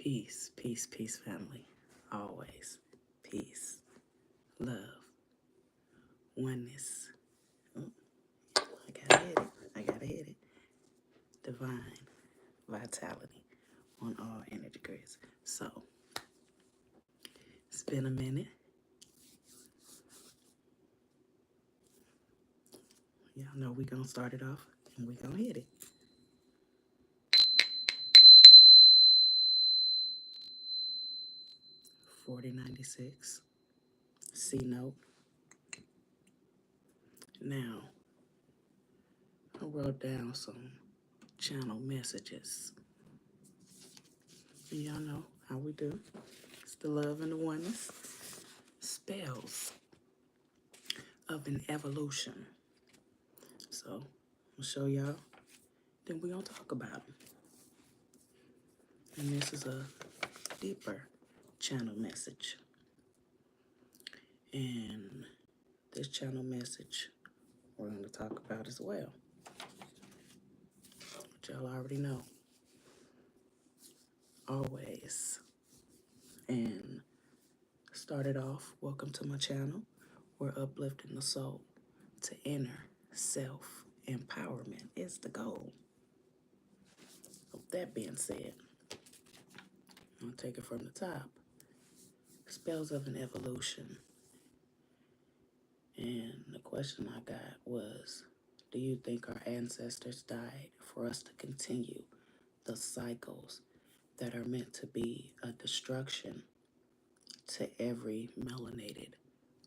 Peace, peace, peace, family. Always. Peace, love, oneness. Oh, I gotta hit it. I gotta hit it. Divine vitality on all energy grids. So, it's been a minute. Y'all know we gonna start it off and we gonna hit it. 4096. C note. Now, I wrote down some channel messages. And y'all know how we do. It's the love and the oneness. Spells of an evolution. So, I'm gonna show y'all. Then we're gonna talk about them. And this is a deeper channel message. And this channel message we're going to talk about as well, which y'all already know. Always. And started off, welcome to my channel. We're uplifting the soul to inner self empowerment is the goal. With that being said, I'll take it from the top. Spells of an evolution. And the question I got was, do you think our ancestors died for us to continue the cycles that are meant to be a destruction to every melanated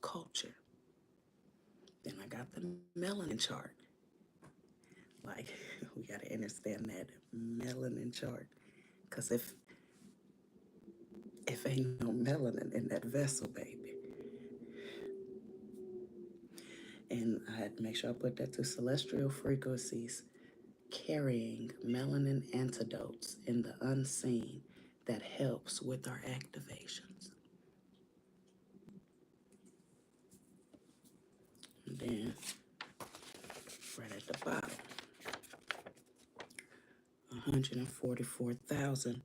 culture? Then I got the melanin chart. Like, we got to understand that melanin chart. Because if ain't no melanin in that vessel, baby. And I had to make sure I put that to celestial frequencies carrying melanin antidotes in the unseen that helps with our activations. And then, right at the bottom, 144,000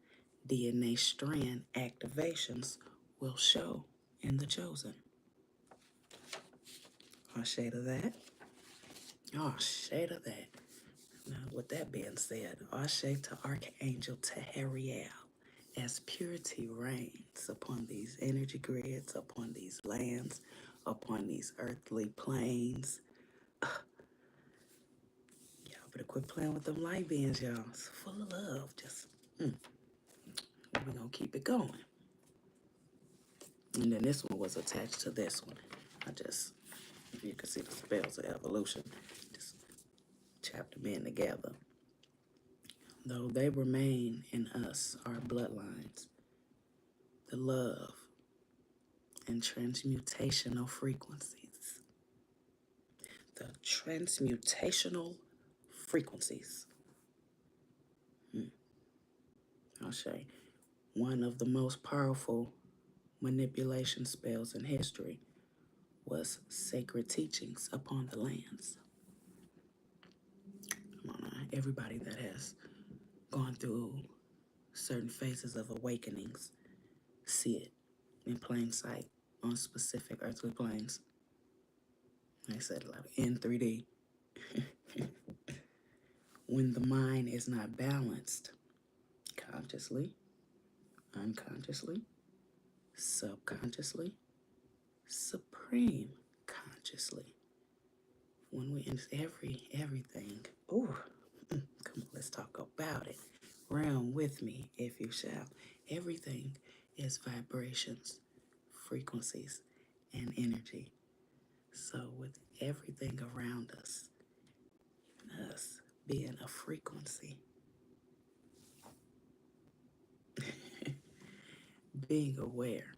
DNA strand activations will show in the chosen. I'll shade of that. Oh, shade of that. Now, with that being said, Ashe to Archangel Teheriel, as purity reigns upon these energy grids, upon these lands, upon these earthly planes. Y'all better quit playing with them light beings, y'all. It's full of love. Just, we're going to keep it going. And then this one was attached to this one. If you can see the spells of evolution, just chapped them in together. Though they remain in us, our bloodlines, the love and transmutational frequencies. The transmutational frequencies. I'll show you. One of the most powerful manipulation spells in history was sacred teachings upon the lands. Come on, everybody that has gone through certain phases of awakenings see it in plain sight on specific earthly planes. I said like in 3D. When the mind is not balanced, consciously, unconsciously, subconsciously, supreme consciously. When we everything. Ooh, come on, let's talk about it. Realm with me, if you shall. Everything is vibrations, frequencies, and energy. So with everything around us, even us being a frequency, being aware,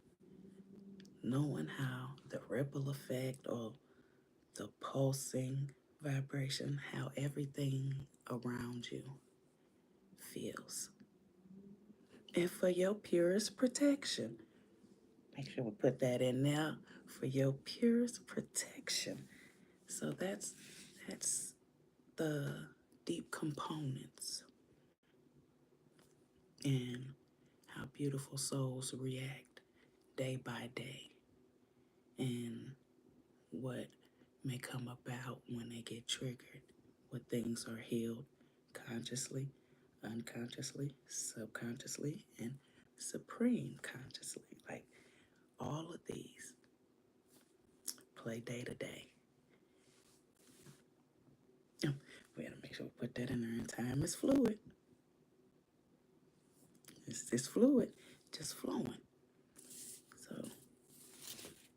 knowing how the ripple effect or the pulsing vibration, how everything around you feels. And for your purest protection, make sure we put that in there, for your purest protection. So that's the deep components and how beautiful souls react day by day and what may come about when they get triggered, what things are healed consciously, unconsciously, subconsciously, and supreme consciously. Like all of these play day to day. We gotta make sure we put that in there in time. It's fluid. It's fluid, just flowing. So,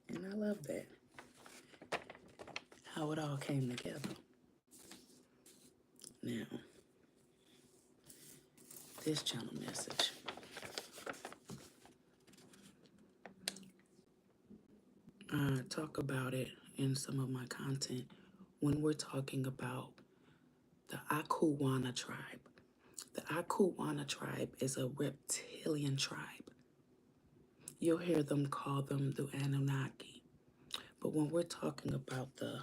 and I love that. How it all came together. Now, this channel message. I talk about it in some of my content when we're talking about the Akuwana tribe. The Akuwana tribe is a reptilian tribe. You'll hear them call them the Anunnaki. But when we're talking about the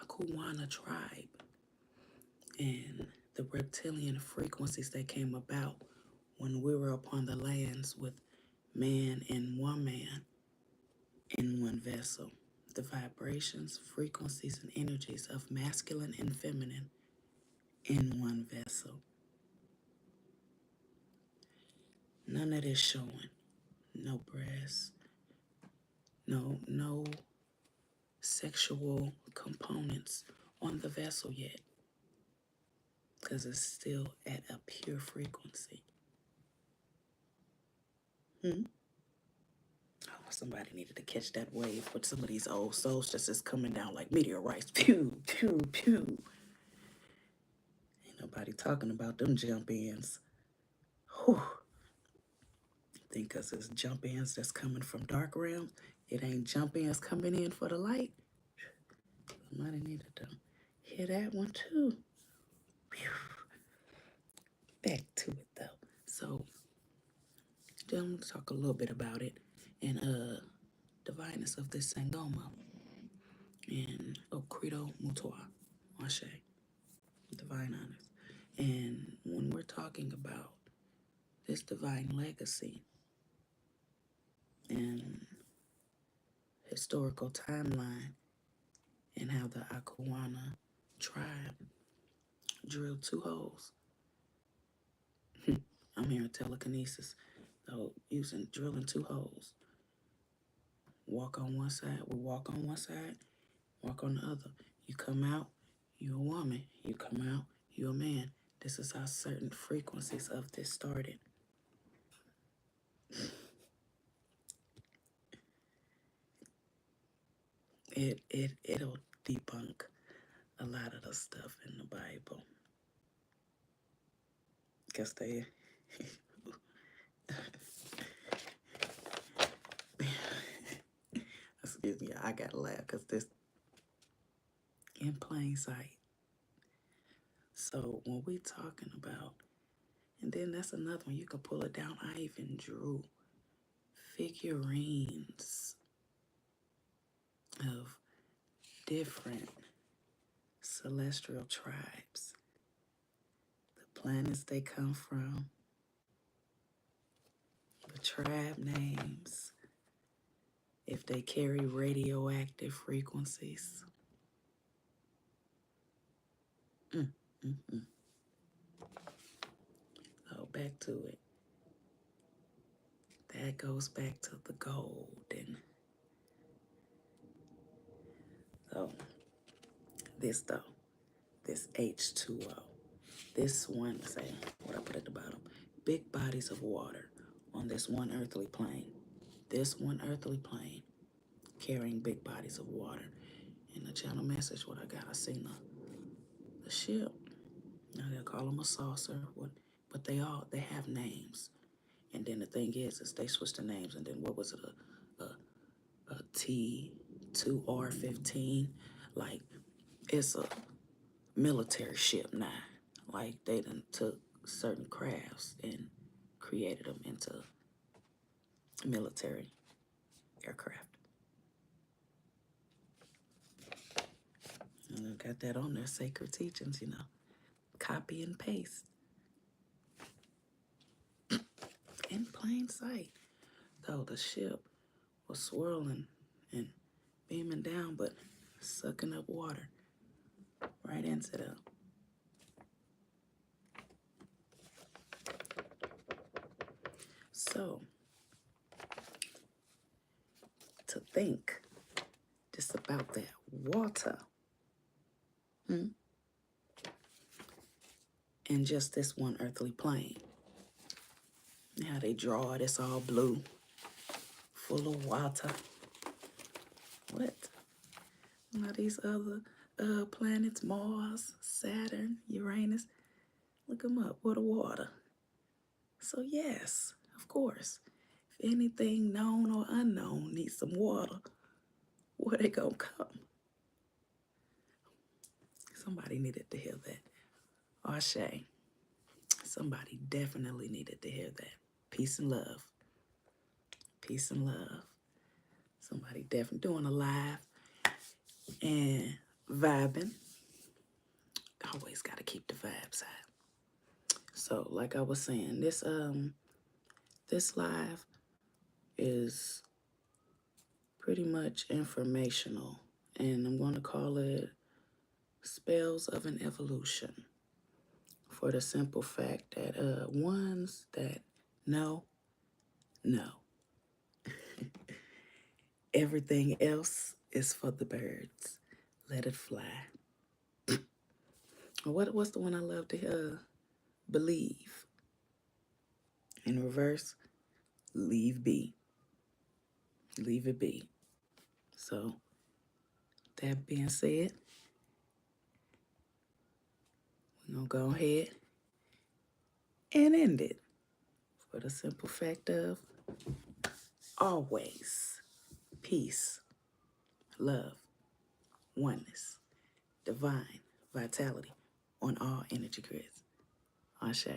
Akuwana tribe and the reptilian frequencies that came about when we were upon the lands with man and woman in one vessel, the vibrations, frequencies, and energies of masculine and feminine in one vessel. None of this showing. No breasts, no sexual components on the vessel yet, because it's still at a pure frequency. Oh, somebody needed to catch that wave, but some of these old souls just coming down like meteorites. Pew, pew, pew. Ain't nobody talking about them jump ins. Whew. Think because it's jump ins that's coming from dark realms, it ain't jump ins coming in for the light. Somebody needed to hear that one too. Pew. Back to it though. So, then we'll talk a little bit about it and divineness of this Sangoma and Credo Mutua, Ashe, divine honors. And when we're talking about this divine legacy and historical timeline and how the Akuana tribe drilled 2 holes. I'm hearing telekinesis. So drilling 2 holes. Walk on one side, we walk on one side, walk on the other. You come out, you a woman. You come out, you a man. This is how certain frequencies of this started. It'll debunk a lot of the stuff in the Bible. Because they excuse me, I gotta laugh because this in plain sight. So when we talking about, and then that's another one, you can pull it down. I even drew figurines of different celestial tribes, the planets they come from, the tribe names, if they carry radioactive frequencies. So back to it. That goes back to the gold. And so this though, this H2O, this one, say what I put at the bottom, big bodies of water on this one earthly plane. This one earthly plane carrying big bodies of water. In the channel message, what I got, I seen the ship. Now they'll call them a saucer, but they have names. And then the thing is they switch the names. And then what was it, a T2R15? Like, it's a military ship now. Like, they done took certain crafts and created them into military aircraft. And I got that on their sacred teachings, copy and paste. in plain sight. Though the ship was swirling and beaming down, but sucking up water right into them. So, to think just about that water and just this one earthly plane. How they draw it, it's all blue, full of water. What? Now these other planets, Mars, Saturn, Uranus, look them up, what a water. So yes, of course, if anything known or unknown needs some water, where they gonna come? Somebody needed to hear that. Ashe. Somebody definitely needed to hear that. Peace and love. Peace and love. Somebody definitely doing a live and vibing. Always got to keep the vibes high. So, like I was saying, this live is pretty much informational, and I'm going to call it Spells of an Evolution, for the simple fact that ones that know. Everything else is for the birds. Let it fly. What's the one I love to believe? In reverse, leave be. Leave it be. So, that being said, we're going to go ahead and end it. For the simple fact of always peace, love, oneness, divine vitality on all energy grids. Ashe.